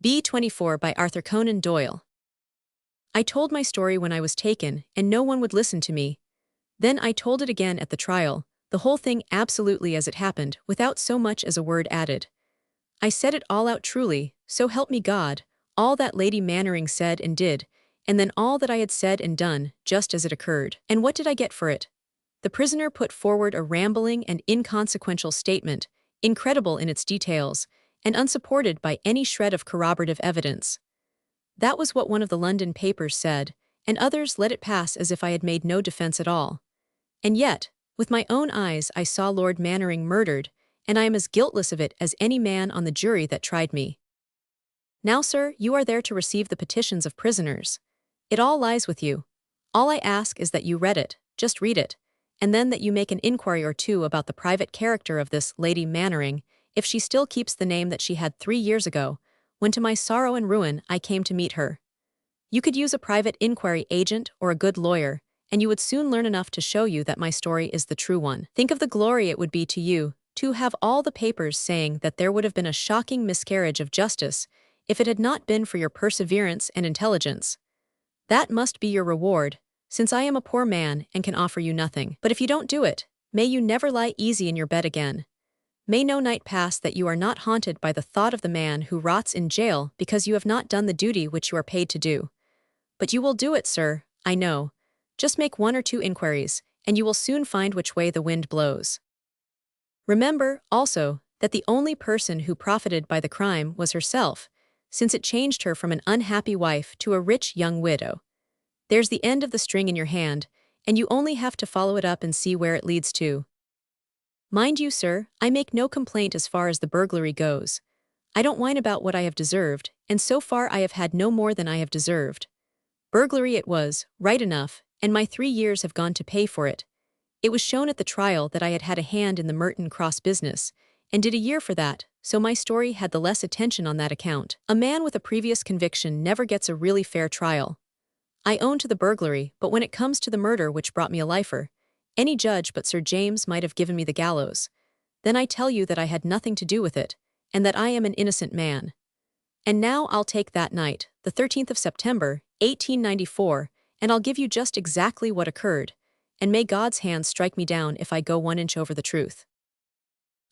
B24 by Arthur Conan Doyle. I told my story when I was taken, and no one would listen to me. Then I told it again at the trial, the whole thing absolutely as it happened, without so much as a word added. I said it all out truly, so help me God, all that Lady Mannering said and did, and then all that I had said and done, just as it occurred. And what did I get for it? The prisoner put forward a rambling and inconsequential statement, incredible in its details, and unsupported by any shred of corroborative evidence. That was what one of the London papers said, and others let it pass as if I had made no defense at all. And yet, with my own eyes I saw Lord Mannering murdered, and I am as guiltless of it as any man on the jury that tried me. Now, sir, you are there to receive the petitions of prisoners. It all lies with you. All I ask is that you read it, just read it, and then that you make an inquiry or two about the private character of this Lady Mannering, if she still keeps the name that she had 3 years ago, when to my sorrow and ruin I came to meet her. You could use a private inquiry agent or a good lawyer, and you would soon learn enough to show you that my story is the true one. Think of the glory it would be to you to have all the papers saying that there would have been a shocking miscarriage of justice if it had not been for your perseverance and intelligence. That must be your reward, since I am a poor man and can offer you nothing. But if you don't do it, may you never lie easy in your bed again. May no night pass that you are not haunted by the thought of the man who rots in jail because you have not done the duty which you are paid to do. But you will do it, sir, I know. Just make 1 or 2 inquiries, and you will soon find which way the wind blows. Remember, also, that the only person who profited by the crime was herself, since it changed her from an unhappy wife to a rich young widow. There's the end of the string in your hand, and you only have to follow it up and see where it leads to. Mind you, sir, I make no complaint as far as the burglary goes. I don't whine about what I have deserved, and so far I have had no more than I have deserved. Burglary it was, right enough, and my 3 years have gone to pay for it. It was shown at the trial that I had had a hand in the Merton Cross business, and did a year for that, so my story had the less attention on that account. A man with a previous conviction never gets a really fair trial. I own to the burglary, but when it comes to the murder which brought me a lifer, any judge but Sir James might have given me the gallows. Then I tell you that I had nothing to do with it, and that I am an innocent man. And now I'll take that night, the 13th of September, 1894, and I'll give you just exactly what occurred, and may God's hand strike me down if I go 1 inch over the truth.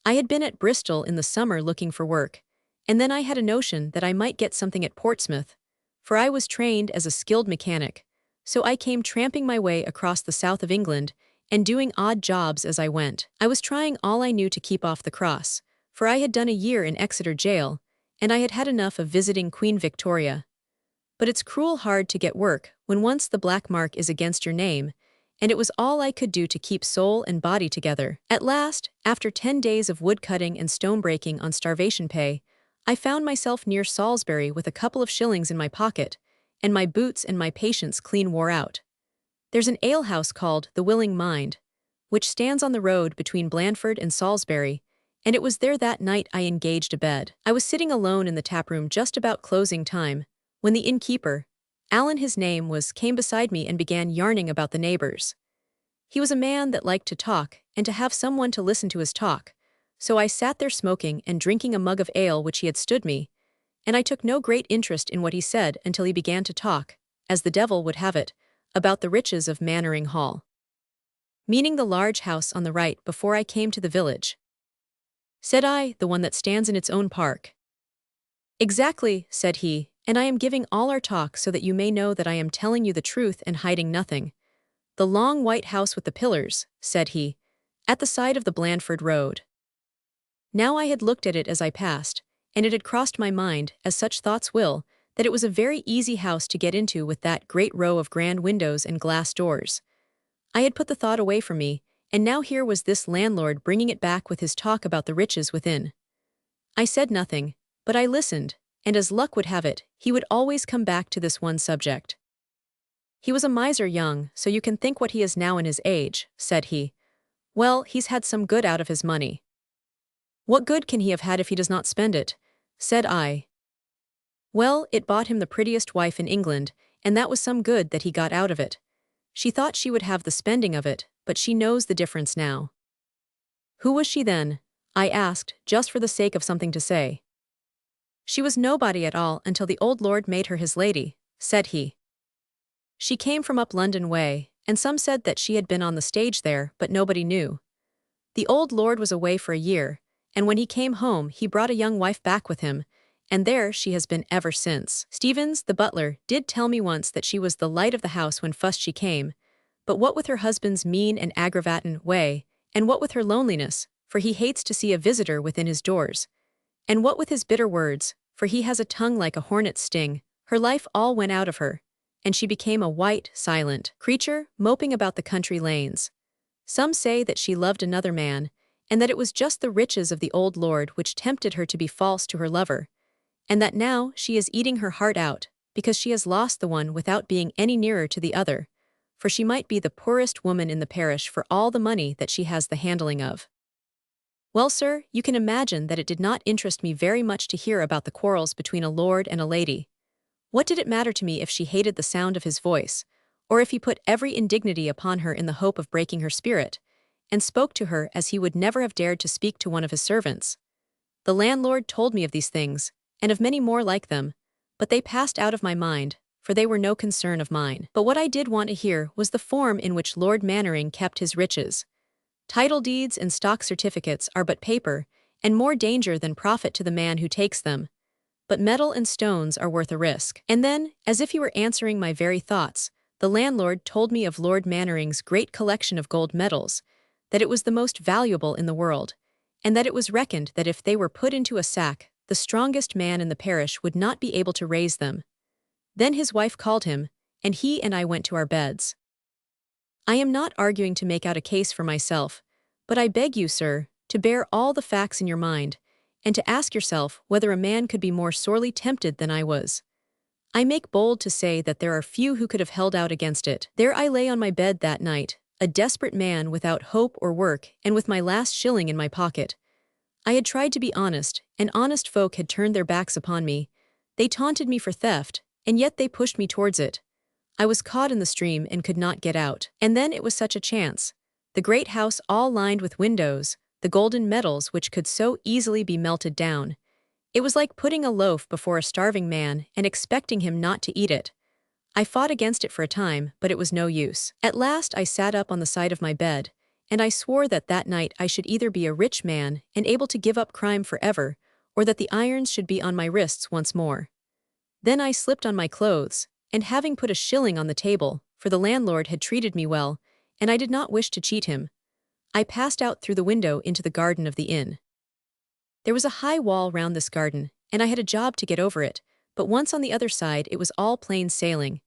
I had been at Bristol in the summer looking for work, and then I had a notion that I might get something at Portsmouth, for I was trained as a skilled mechanic, so I came tramping my way across the south of England and doing odd jobs as I went. I was trying all I knew to keep off the cross, for I had done a year in Exeter jail, and I had had enough of visiting Queen Victoria. But it's cruel hard to get work when once the black mark is against your name, and it was all I could do to keep soul and body together. At last, after 10 days of wood-cutting and stone-breaking on starvation pay, I found myself near Salisbury with a couple of shillings in my pocket, and my boots and my patience clean wore out. There's an alehouse called The Willing Mind, which stands on the road between Blandford and Salisbury, and it was there that night I engaged a bed. I was sitting alone in the taproom just about closing time, when the innkeeper, Alan his name was, came beside me and began yarning about the neighbors. He was a man that liked to talk, and to have someone to listen to his talk, so I sat there smoking and drinking a mug of ale which he had stood me, and I took no great interest in what he said until he began to talk, as the devil would have it, about the riches of Mannering Hall. Meaning the large house on the right before I came to the village. Said I, the one that stands in its own park. Exactly, said he, and I am giving all our talk so that you may know that I am telling you the truth and hiding nothing. The long white house with the pillars, said he, at the side of the Blandford Road. Now I had looked at it as I passed, and it had crossed my mind, as such thoughts will, that it was a very easy house to get into with that great row of grand windows and glass doors. I had put the thought away from me, and now here was this landlord bringing it back with his talk about the riches within. I said nothing, but I listened, and as luck would have it, he would always come back to this one subject. He was a miser young, so you can think what he is now in his age, said he. Well, he's had some good out of his money. What good can he have had if he does not spend it? Said I. Well, it bought him the prettiest wife in England, and that was some good that he got out of it. She thought she would have the spending of it, but she knows the difference now. Who was she then? I asked, just for the sake of something to say. She was nobody at all until the old lord made her his lady, said he. She came from up London way, and some said that she had been on the stage there, but nobody knew. The old lord was away for a year, and when he came home he brought a young wife back with him, and there she has been ever since. Stevens, the butler, did tell me once that she was the light of the house when fust she came, but what with her husband's mean and aggravatin' way, and what with her loneliness, for he hates to see a visitor within his doors, and what with his bitter words, for he has a tongue like a hornet's sting, her life all went out of her, and she became a white, silent creature, moping about the country lanes. Some say that she loved another man, and that it was just the riches of the old lord which tempted her to be false to her lover, and that now she is eating her heart out, because she has lost the one without being any nearer to the other, for she might be the poorest woman in the parish for all the money that she has the handling of. Well, sir, you can imagine that it did not interest me very much to hear about the quarrels between a lord and a lady. What did it matter to me if she hated the sound of his voice, or if he put every indignity upon her in the hope of breaking her spirit, and spoke to her as he would never have dared to speak to one of his servants? The landlord told me of these things, and of many more like them, but they passed out of my mind, for they were no concern of mine. But what I did want to hear was the form in which Lord Mannering kept his riches. Title deeds and stock certificates are but paper, and more danger than profit to the man who takes them. But metal and stones are worth a risk. And then, as if he were answering my very thoughts, the landlord told me of Lord Mannering's great collection of gold medals, that it was the most valuable in the world, and that it was reckoned that if they were put into a sack, the strongest man in the parish would not be able to raise them. Then his wife called him, and he and I went to our beds. I am not arguing to make out a case for myself, but I beg you, sir, to bear all the facts in your mind, and to ask yourself whether a man could be more sorely tempted than I was. I make bold to say that there are few who could have held out against it. There I lay on my bed that night, a desperate man without hope or work and with my last shilling in my pocket. I had tried to be honest, and honest folk had turned their backs upon me. They taunted me for theft, and yet they pushed me towards it. I was caught in the stream and could not get out. And then it was such a chance. The great house all lined with windows, the golden medals which could so easily be melted down. It was like putting a loaf before a starving man and expecting him not to eat it. I fought against it for a time, but it was no use. At last I sat up on the side of my bed, and I swore that that night I should either be a rich man and able to give up crime forever, or that the irons should be on my wrists once more. Then I slipped on my clothes, and having put a shilling on the table, for the landlord had treated me well, and I did not wish to cheat him, I passed out through the window into the garden of the inn. There was a high wall round this garden, and I had a job to get over it, but once on the other side it was all plain sailing.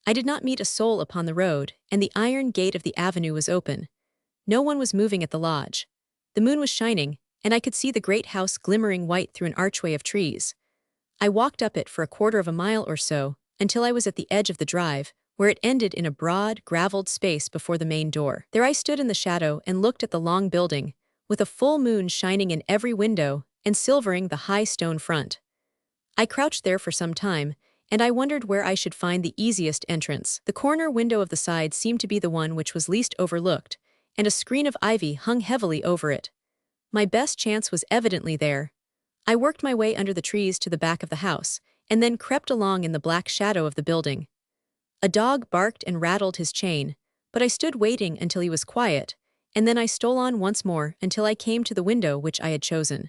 I did not meet a soul upon the road, and the iron gate of the avenue was open. No one was moving at the lodge. The moon was shining, and I could see the great house glimmering white through an archway of trees. I walked up it for a quarter of a mile or so, until I was at the edge of the drive, where it ended in a broad, gravelled space before the main door. There I stood in the shadow and looked at the long building, with a full moon shining in every window and silvering the high stone front. I crouched there for some time, and I wondered where I should find the easiest entrance. The corner window of the side seemed to be the one which was least overlooked, and a screen of ivy hung heavily over it. My best chance was evidently there. I worked my way under the trees to the back of the house, and then crept along in the black shadow of the building. A dog barked and rattled his chain, but I stood waiting until he was quiet, and then I stole on once more until I came to the window which I had chosen.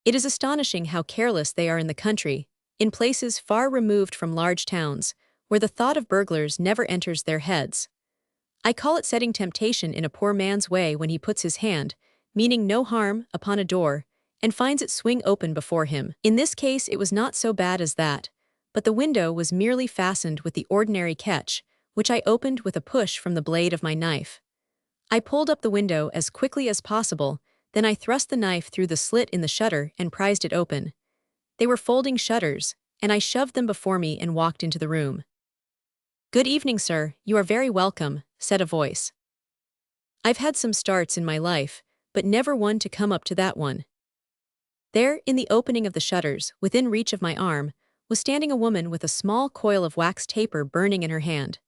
It is astonishing how careless they are in the country, in places far removed from large towns, where the thought of burglars never enters their heads. I call it setting temptation in a poor man's way when he puts his hand, meaning no harm, upon a door, and finds it swing open before him. In this case it was not so bad as that, but the window was merely fastened with the ordinary catch, which I opened with a push from the blade of my knife. I pulled up the window as quickly as possible, then I thrust the knife through the slit in the shutter and prized it open. They were folding shutters, and I shoved them before me and walked into the room. "Good evening, sir, you are very welcome," said a voice. "I've had some starts in my life, but never one to come up to that one." There, in the opening of the shutters, within reach of my arm, was standing a woman with a small coil of wax taper burning in her hand.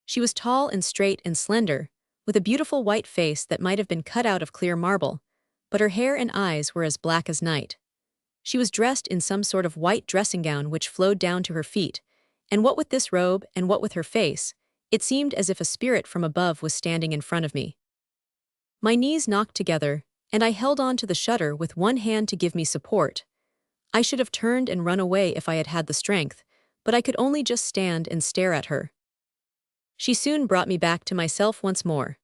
She was tall and straight and slender, with a beautiful white face that might have been cut out of clear marble, but her hair and eyes were as black as night. She was dressed in some sort of white dressing gown which flowed down to her feet, and what with this robe and what with her face, it seemed as if a spirit from above was standing in front of me. My knees knocked together, and I held on to the shutter with one hand to give me support. I should have turned and run away if I had had the strength, but I could only just stand and stare at her. She soon brought me back to myself once more.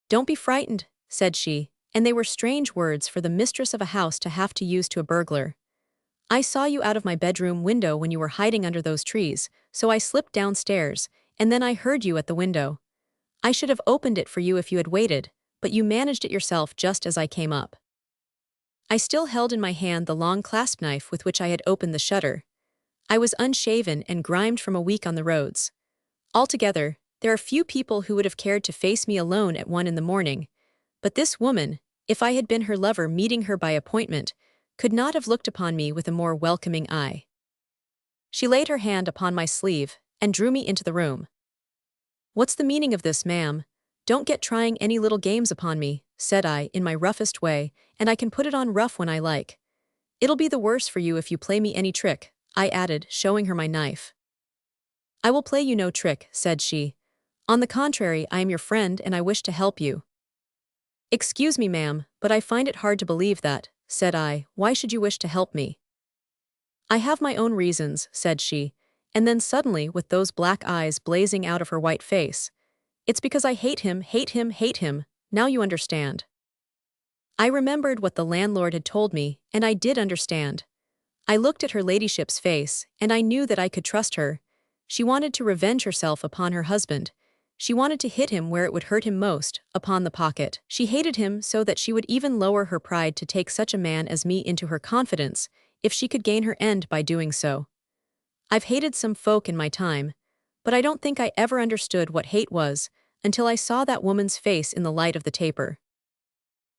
"Don't be frightened," said she, and they were strange words for the mistress of a house to have to use to a burglar. "I saw you out of my bedroom window when you were hiding under those trees, so I slipped downstairs, and then I heard you at the window. I should have opened it for you if you had waited, but you managed it yourself just as I came up." I still held in my hand the long clasp knife with which I had opened the shutter. I was unshaven and grimed from a week on the roads. Altogether, there are few people who would have cared to face me alone at 1 in the morning, but this woman, if I had been her lover meeting her by appointment, could not have looked upon me with a more welcoming eye. She laid her hand upon my sleeve and drew me into the room. "What's the meaning of this, ma'am? Don't get trying any little games upon me," said I in my roughest way, "and I can put it on rough when I like. It'll be the worse for you if you play me any trick," I added, showing her my knife. "I will play you no trick," said she. "On the contrary, I am your friend and I wish to help you." "Excuse me, ma'am, but I find it hard to believe that," said I. "Why should you wish to help me?" "I have my own reasons," said she, and then suddenly, with those black eyes blazing out of her white face, "It's because I hate him, hate him, hate him, now you understand." I remembered what the landlord had told me, and I did understand. I looked at her ladyship's face, and I knew that I could trust her. She wanted to revenge herself upon her husband. She wanted to hit him where it would hurt him most, upon the pocket. She hated him so that she would even lower her pride to take such a man as me into her confidence, if she could gain her end by doing so. I've hated some folk in my time, but I don't think I ever understood what hate was, until I saw that woman's face in the light of the taper.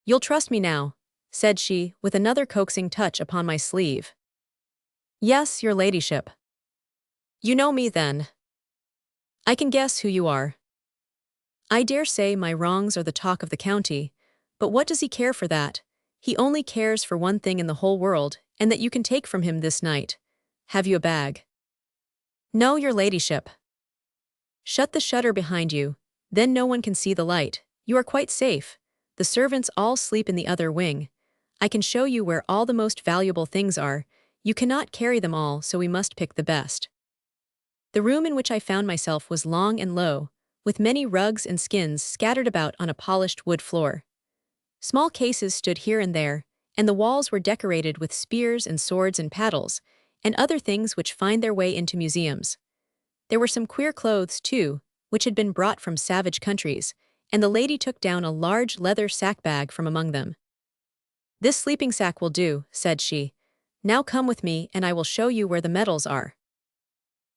"You'll trust me now," said she, with another coaxing touch upon my sleeve. "Yes, your ladyship." "You know me, then." "I can guess who you are." "I dare say my wrongs are the talk of the county, but what does he care for that? He only cares for one thing in the whole world, and that you can take from him this night. Have you a bag?" "No, your ladyship." "Shut the shutter behind you, then no one can see the light. You are quite safe. The servants all sleep in the other wing. I can show you where all the most valuable things are. You cannot carry them all, so we must pick the best." The room in which I found myself was long and low, with many rugs and skins scattered about on a polished wood floor. Small cases stood here and there, and the walls were decorated with spears and swords and paddles, and other things which find their way into museums. There were some queer clothes, too, which had been brought from savage countries, and the lady took down a large leather sack bag from among them. "This sleeping sack will do," said she. "Now come with me and I will show you where the medals are."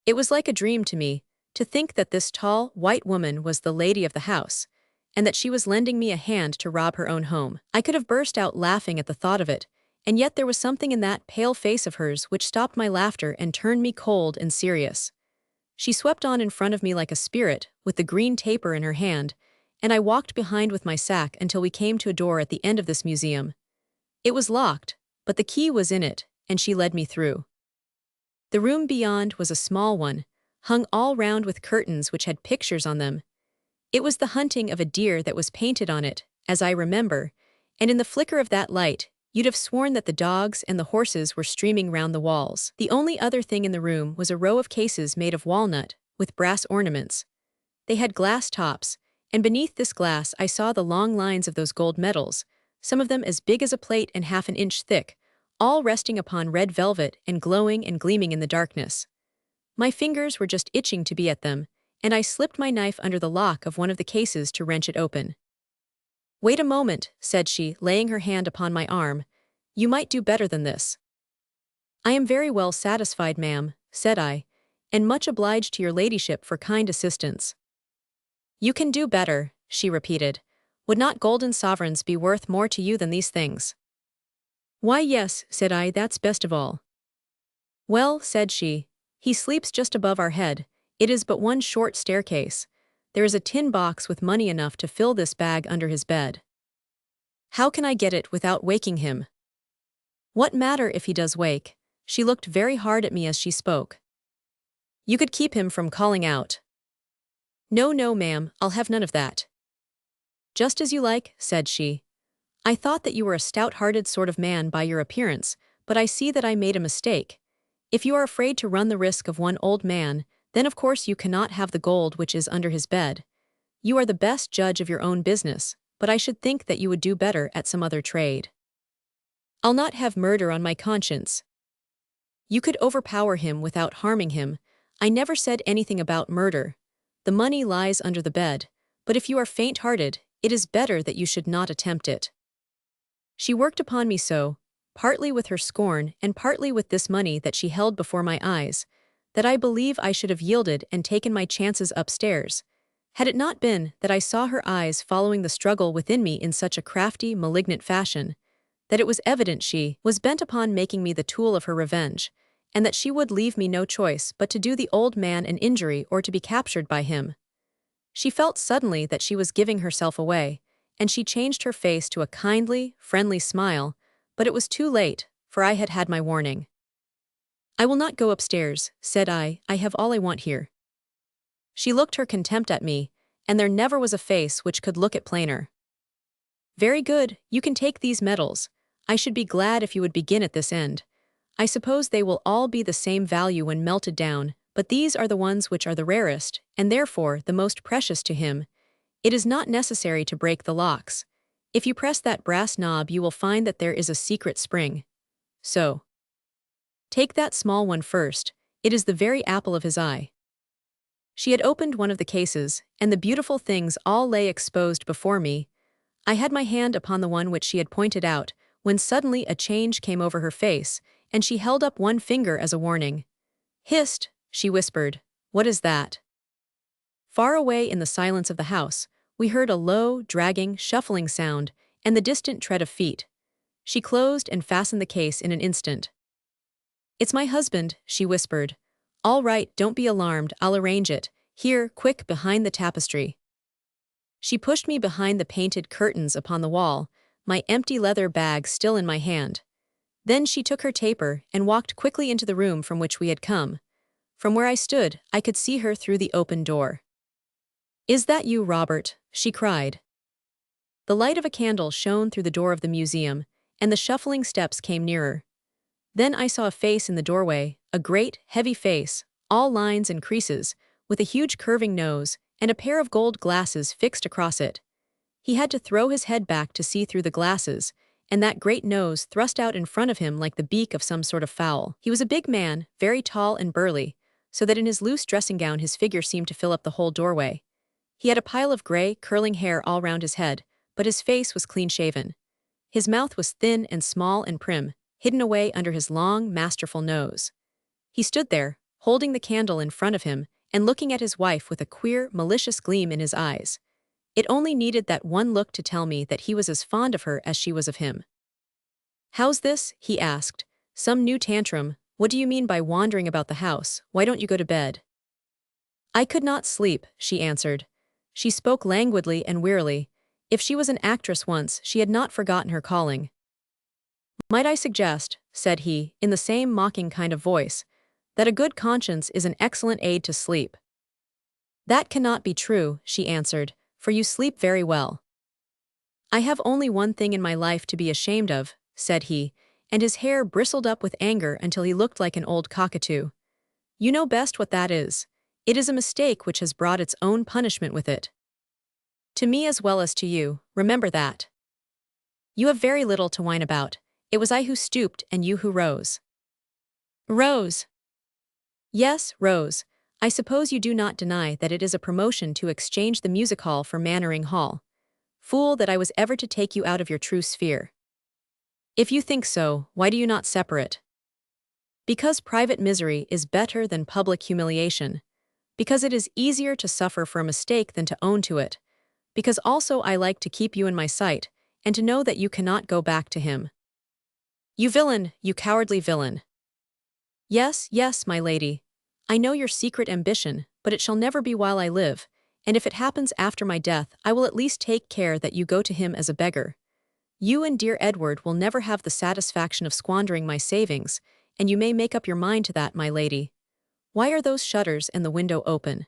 It was like a dream to me, to think that this tall, white woman was the lady of the house, and that she was lending me a hand to rob her own home. I could have burst out laughing at the thought of it, and yet there was something in that pale face of hers which stopped my laughter and turned me cold and serious. She swept on in front of me like a spirit, with the green taper in her hand, and I walked behind with my sack until we came to a door at the end of this museum. It was locked, but the key was in it, and she led me through. The room beyond was a small one, hung all round with curtains which had pictures on them. It was the hunting of a deer that was painted on it, as I remember, and in the flicker of that light, you'd have sworn that the dogs and the horses were streaming round the walls. The only other thing in the room was a row of cases made of walnut, with brass ornaments. They had glass tops, and beneath this glass I saw the long lines of those gold medals, some of them as big as a plate and half an inch thick, all resting upon red velvet and glowing and gleaming in the darkness. My fingers were just itching to be at them, and I slipped my knife under the lock of one of the cases to wrench it open. "Wait a moment," said she, laying her hand upon my arm. "You might do better than this." "I am very well satisfied, ma'am," said I, "and much obliged to your ladyship for kind assistance." "You can do better," she repeated. "Would not golden sovereigns be worth more to you than these things?" "Why, yes," said I, "that's best of all." "Well," said she, "he sleeps just above our head. It is but one short staircase. There is a tin box with money enough to fill this bag under his bed." "How can I get it without waking him?" What matter if he does wake? She looked very hard at me as she spoke. You could keep him from calling out. No, no, ma'am, I'll have none of that. Just as you like, said she. I thought that you were a stout-hearted sort of man by your appearance, but I see that I made a mistake. If you are afraid to run the risk of one old man, then of course you cannot have the gold which is under his bed. You are the best judge of your own business, but I should think that you would do better at some other trade. I'll not have murder on my conscience. You could overpower him without harming him. I never said anything about murder. The money lies under the bed, but if you are faint-hearted, it is better that you should not attempt it. She worked upon me so, partly with her scorn and partly with this money that she held before my eyes, that I believe I should have yielded and taken my chances upstairs, had it not been that I saw her eyes following the struggle within me in such a crafty, malignant fashion, that it was evident she was bent upon making me the tool of her revenge, and that she would leave me no choice but to do the old man an injury or to be captured by him. She felt suddenly that she was giving herself away, and she changed her face to a kindly, friendly smile, but it was too late, for I had had my warning. I will not go upstairs, said I have all I want here. She looked her contempt at me, and there never was a face which could look it plainer. Very good, you can take these medals. I should be glad if you would begin at this end. I suppose they will all be the same value when melted down, but these are the ones which are the rarest, and therefore the most precious to him. It is not necessary to break the locks. If you press that brass knob you will find that there is a secret spring. So, take that small one first, it is the very apple of his eye. She had opened one of the cases, and the beautiful things all lay exposed before me. I had my hand upon the one which she had pointed out, when suddenly a change came over her face, and she held up one finger as a warning. Hist, she whispered, what is that? Far away in the silence of the house, we heard a low, dragging, shuffling sound, and the distant tread of feet. She closed and fastened the case in an instant. It's my husband, she whispered. All right, don't be alarmed, I'll arrange it. Here, quick, behind the tapestry. She pushed me behind the painted curtains upon the wall, my empty leather bag still in my hand. Then she took her taper and walked quickly into the room from which we had come. From where I stood, I could see her through the open door. Is that you, Robert? She cried. The light of a candle shone through the door of the museum, and the shuffling steps came nearer. Then I saw a face in the doorway, a great, heavy face, all lines and creases, with a huge curving nose, and a pair of gold glasses fixed across it. He had to throw his head back to see through the glasses, and that great nose thrust out in front of him like the beak of some sort of fowl. He was a big man, very tall and burly, so that in his loose dressing gown his figure seemed to fill up the whole doorway. He had a pile of gray, curling hair all round his head, but his face was clean-shaven. His mouth was thin and small and prim, hidden away under his long, masterful nose. He stood there, holding the candle in front of him, and looking at his wife with a queer, malicious gleam in his eyes. It only needed that one look to tell me that he was as fond of her as she was of him. How's this? He asked. Some new tantrum? What do you mean by wandering about the house? Why don't you go to bed? I could not sleep, she answered. She spoke languidly and wearily. If she was an actress once, she had not forgotten her calling. Might I suggest, said he, in the same mocking kind of voice, that a good conscience is an excellent aid to sleep? That cannot be true, she answered, for you sleep very well. I have only one thing in my life to be ashamed of, said he, and his hair bristled up with anger until he looked like an old cockatoo. You know best what that is. It is a mistake which has brought its own punishment with it. To me as well as to you, remember that. You have very little to whine about. It was I who stooped and you who rose. Rose. Yes, rose. I suppose you do not deny that it is a promotion to exchange the music hall for Mannering Hall. Fool that I was ever to take you out of your true sphere. If you think so, why do you not separate? Because private misery is better than public humiliation. Because it is easier to suffer for a mistake than to own to it. Because also I like to keep you in my sight, and to know that you cannot go back to him. You villain, you cowardly villain. Yes, yes, my lady. I know your secret ambition, but it shall never be while I live, and if it happens after my death I will at least take care that you go to him as a beggar. You and dear Edward will never have the satisfaction of squandering my savings, and you may make up your mind to that, my lady. Why are those shutters and the window open?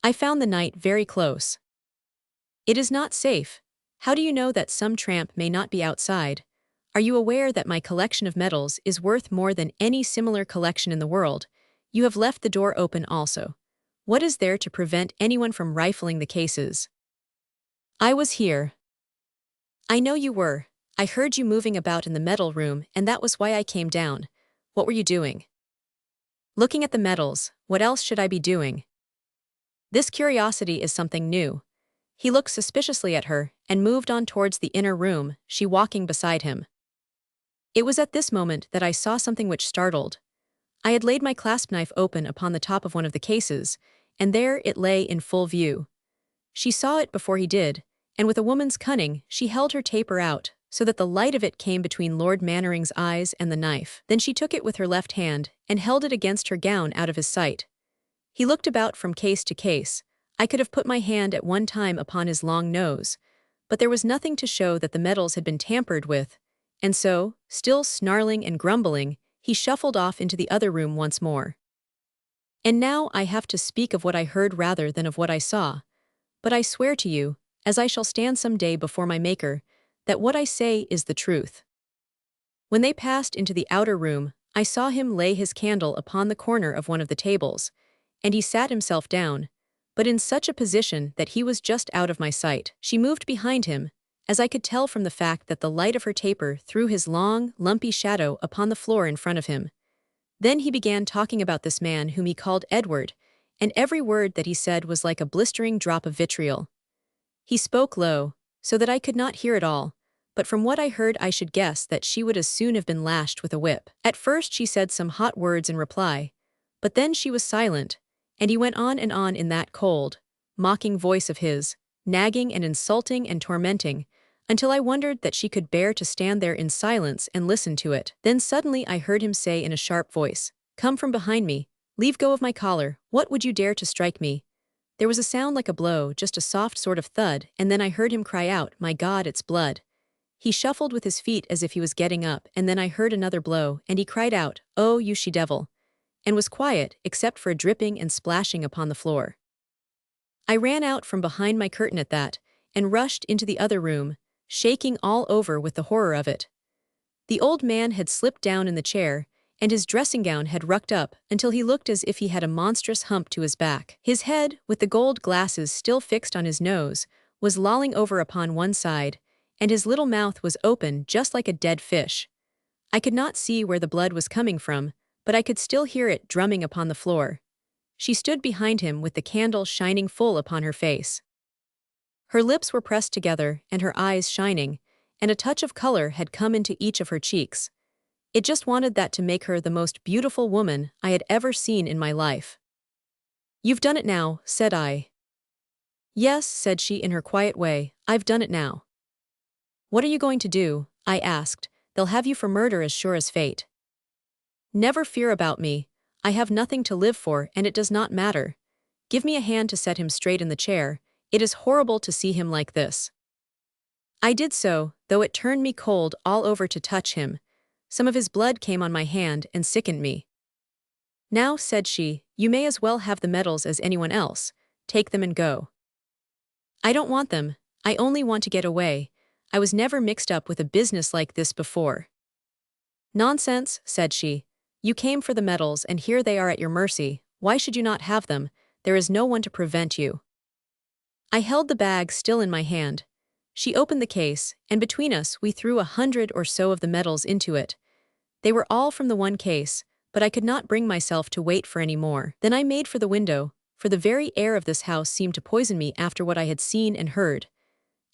I found the night very close. It is not safe. How do you know that some tramp may not be outside? Are you aware that my collection of medals is worth more than any similar collection in the world? You have left the door open also. What is there to prevent anyone from rifling the cases? I was here. I know you were. I heard you moving about in the medal room, and that was why I came down. What were you doing? Looking at the medals. What else should I be doing? This curiosity is something new. He looked suspiciously at her and moved on towards the inner room, she walking beside him. It was at this moment that I saw something which startled. I had laid my clasp knife open upon the top of one of the cases, and there it lay in full view. She saw it before he did, and with a woman's cunning, she held her taper out, so that the light of it came between Lord Mannering's eyes and the knife. Then she took it with her left hand, and held it against her gown out of his sight. He looked about from case to case. I could have put my hand at one time upon his long nose, but there was nothing to show that the medals had been tampered with, and so, still snarling and grumbling, he shuffled off into the other room once more. And now I have to speak of what I heard rather than of what I saw, but I swear to you, as I shall stand some day before my Maker, that what I say is the truth. When they passed into the outer room, I saw him lay his candle upon the corner of one of the tables, and he sat himself down, but in such a position that he was just out of my sight. She moved behind him, as I could tell from the fact that the light of her taper threw his long, lumpy shadow upon the floor in front of him. Then he began talking about this man whom he called Edward, and every word that he said was like a blistering drop of vitriol. He spoke low, so that I could not hear it all, but from what I heard I should guess that she would as soon have been lashed with a whip. At first she said some hot words in reply, but then she was silent, and he went on in that cold, mocking voice of his, nagging and insulting and tormenting, until I wondered that she could bear to stand there in silence and listen to it. Then suddenly I heard him say in a sharp voice, "Come from behind me, leave go of my collar, what would you dare to strike me?" There was a sound like a blow, just a soft sort of thud, and then I heard him cry out, "My God, it's blood." He shuffled with his feet as if he was getting up, and then I heard another blow, and he cried out, "Oh, you she-devil," and was quiet, except for a dripping and splashing upon the floor. I ran out from behind my curtain at that, and rushed into the other room, shaking all over with the horror of it. The old man had slipped down in the chair, and his dressing gown had rucked up until he looked as if he had a monstrous hump to his back. His head, with the gold glasses still fixed on his nose, was lolling over upon one side, and his little mouth was open just like a dead fish. I could not see where the blood was coming from, but I could still hear it drumming upon the floor. She stood behind him with the candle shining full upon her face. Her lips were pressed together and her eyes shining, and a touch of color had come into each of her cheeks. It just wanted that to make her the most beautiful woman I had ever seen in my life. "You've done it now," said I. "Yes," said she in her quiet way, "I've done it now." "What are you going to do?" I asked. "They'll have you for murder as sure as fate." "Never fear about me. I have nothing to live for and it does not matter. Give me a hand to set him straight in the chair. It is horrible to see him like this." I did so, though it turned me cold all over to touch him. Some of his blood came on my hand and sickened me. "Now," said she, "you may as well have the medals as anyone else. Take them and go." "I don't want them. I only want to get away. I was never mixed up with a business like this before." "Nonsense," said she. "You came for the medals and here they are at your mercy. Why should you not have them? There is no one to prevent you." I held the bag still in my hand. She opened the case, and between us we threw 100 or so of the medals into it. They were all from the one case, but I could not bring myself to wait for any more. Then I made for the window, for the very air of this house seemed to poison me after what I had seen and heard.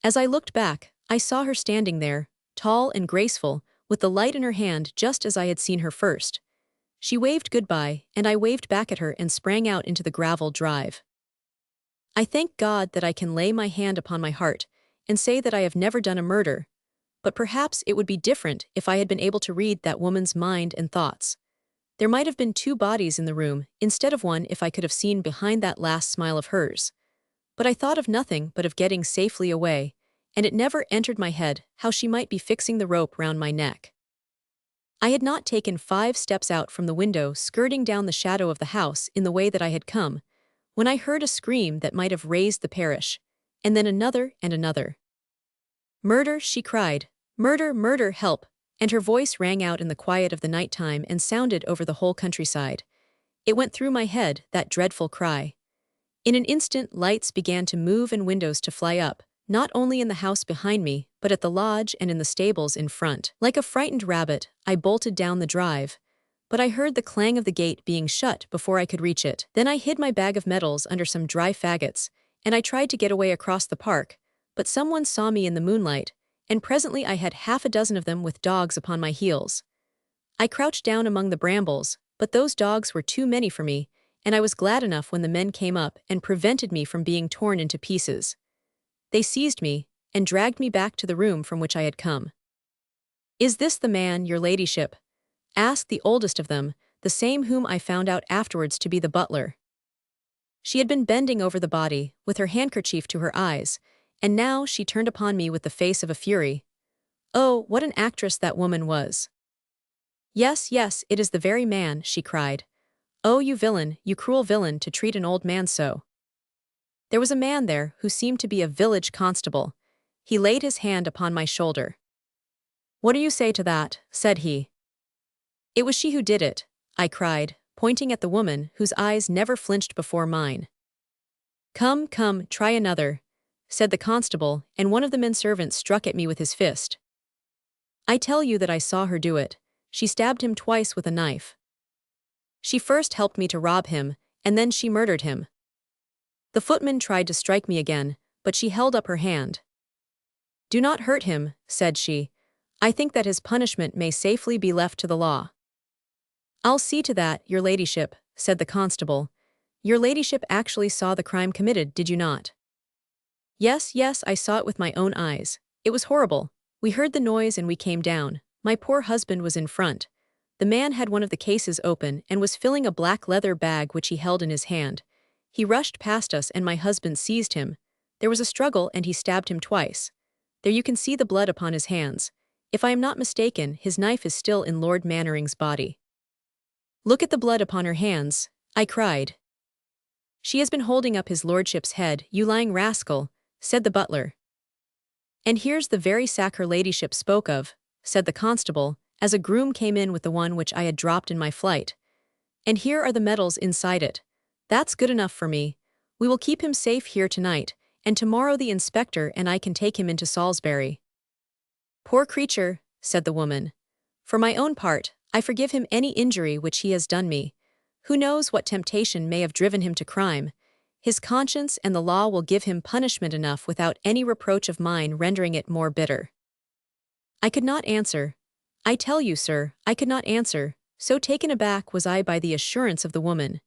As I looked back, I saw her standing there, tall and graceful, with the light in her hand just as I had seen her first. She waved goodbye, and I waved back at her and sprang out into the gravel drive. I thank God that I can lay my hand upon my heart and say that I have never done a murder, but perhaps it would be different if I had been able to read that woman's mind and thoughts. There might have been two bodies in the room, instead of one if I could have seen behind that last smile of hers. But I thought of nothing but of getting safely away, and it never entered my head how she might be fixing the rope round my neck. I had not taken 5 steps out from the window skirting down the shadow of the house in the way that I had come, when I heard a scream that might have raised the parish, and then another and another. "Murder," she cried. "Murder, murder, help," and her voice rang out in the quiet of the nighttime and sounded over the whole countryside. It went through my head, that dreadful cry. In an instant, lights began to move and windows to fly up, not only in the house behind me, but at the lodge and in the stables in front. Like a frightened rabbit, I bolted down the drive, but I heard the clang of the gate being shut before I could reach it. Then I hid my bag of metals under some dry faggots, and I tried to get away across the park, but someone saw me in the moonlight, and presently I had 6 of them with dogs upon my heels. I crouched down among the brambles, but those dogs were too many for me, and I was glad enough when the men came up and prevented me from being torn into pieces. They seized me, and dragged me back to the room from which I had come. "Is this the man, your ladyship?" asked the oldest of them, the same whom I found out afterwards to be the butler. She had been bending over the body, with her handkerchief to her eyes, and now she turned upon me with the face of a fury. Oh, what an actress that woman was! "Yes, yes, it is the very man," she cried. "Oh, you villain, you cruel villain, to treat an old man so." There was a man there who seemed to be a village constable. He laid his hand upon my shoulder. "What do you say to that?" said he. "It was she who did it," I cried, pointing at the woman whose eyes never flinched before mine. "Come, come, try another," said the constable, and one of the men servants struck at me with his fist. "I tell you that I saw her do it. She stabbed him twice with a knife. She first helped me to rob him, and then she murdered him." The footman tried to strike me again, but she held up her hand. "Do not hurt him," said she. "I think that his punishment may safely be left to the law." "I'll see to that, your ladyship," said the constable. "Your ladyship actually saw the crime committed, did you not?" "Yes, yes, I saw it with my own eyes. It was horrible. We heard the noise and we came down. My poor husband was in front. The man had one of the cases open and was filling a black leather bag which he held in his hand. He rushed past us and my husband seized him. There was a struggle and he stabbed him twice. There you can see the blood upon his hands. If I am not mistaken, his knife is still in Lord Mannering's body." "Look at the blood upon her hands," I cried. "She has been holding up his lordship's head, you lying rascal," said the butler. "And here's the very sack her ladyship spoke of," said the constable, as a groom came in with the one which I had dropped in my flight. "And here are the medals inside it. That's good enough for me. We will keep him safe here tonight, and tomorrow the inspector and I can take him into Salisbury." "Poor creature," said the woman. "For my own part, I forgive him any injury which he has done me. Who knows what temptation may have driven him to crime? His conscience and the law will give him punishment enough without any reproach of mine rendering it more bitter." I could not answer. I tell you, sir, I could not answer, so taken aback was I by the assurance of the woman.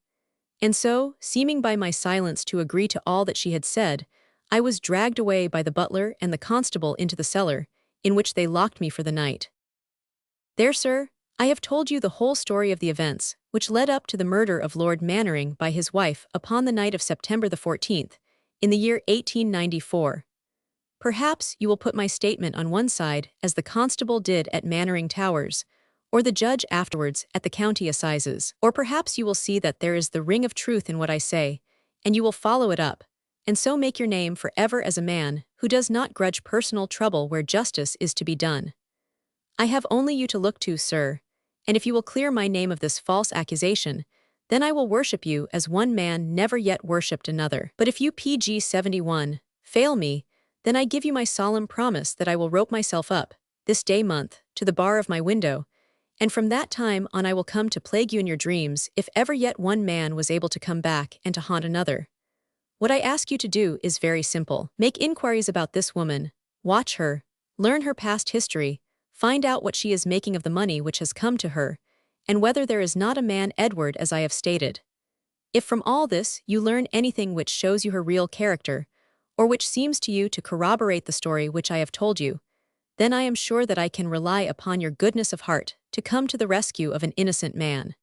And so, seeming by my silence to agree to all that she had said, I was dragged away by the butler and the constable into the cellar, in which they locked me for the night. There, sir, I have told you the whole story of the events, which led up to the murder of Lord Mannering by his wife upon the night of September the 14th, in the year 1894. Perhaps you will put my statement on one side, as the constable did at Mannering Towers, or the judge afterwards at the county assizes, or perhaps you will see that there is the ring of truth in what I say, and you will follow it up, and so make your name forever as a man who does not grudge personal trouble where justice is to be done. I have only you to look to, sir, and if you will clear my name of this false accusation, then I will worship you as one man never yet worshipped another. But if you PG 71 fail me, then I give you my solemn promise that I will rope myself up, this day month, to the bar of my window, and from that time on I will come to plague you in your dreams if ever yet one man was able to come back and to haunt another. What I ask you to do is very simple. Make inquiries about this woman, watch her, learn her past history, find out what she is making of the money which has come to her, and whether there is not a man Edward as I have stated. If from all this you learn anything which shows you her real character, or which seems to you to corroborate the story which I have told you, then I am sure that I can rely upon your goodness of heart to come to the rescue of an innocent man.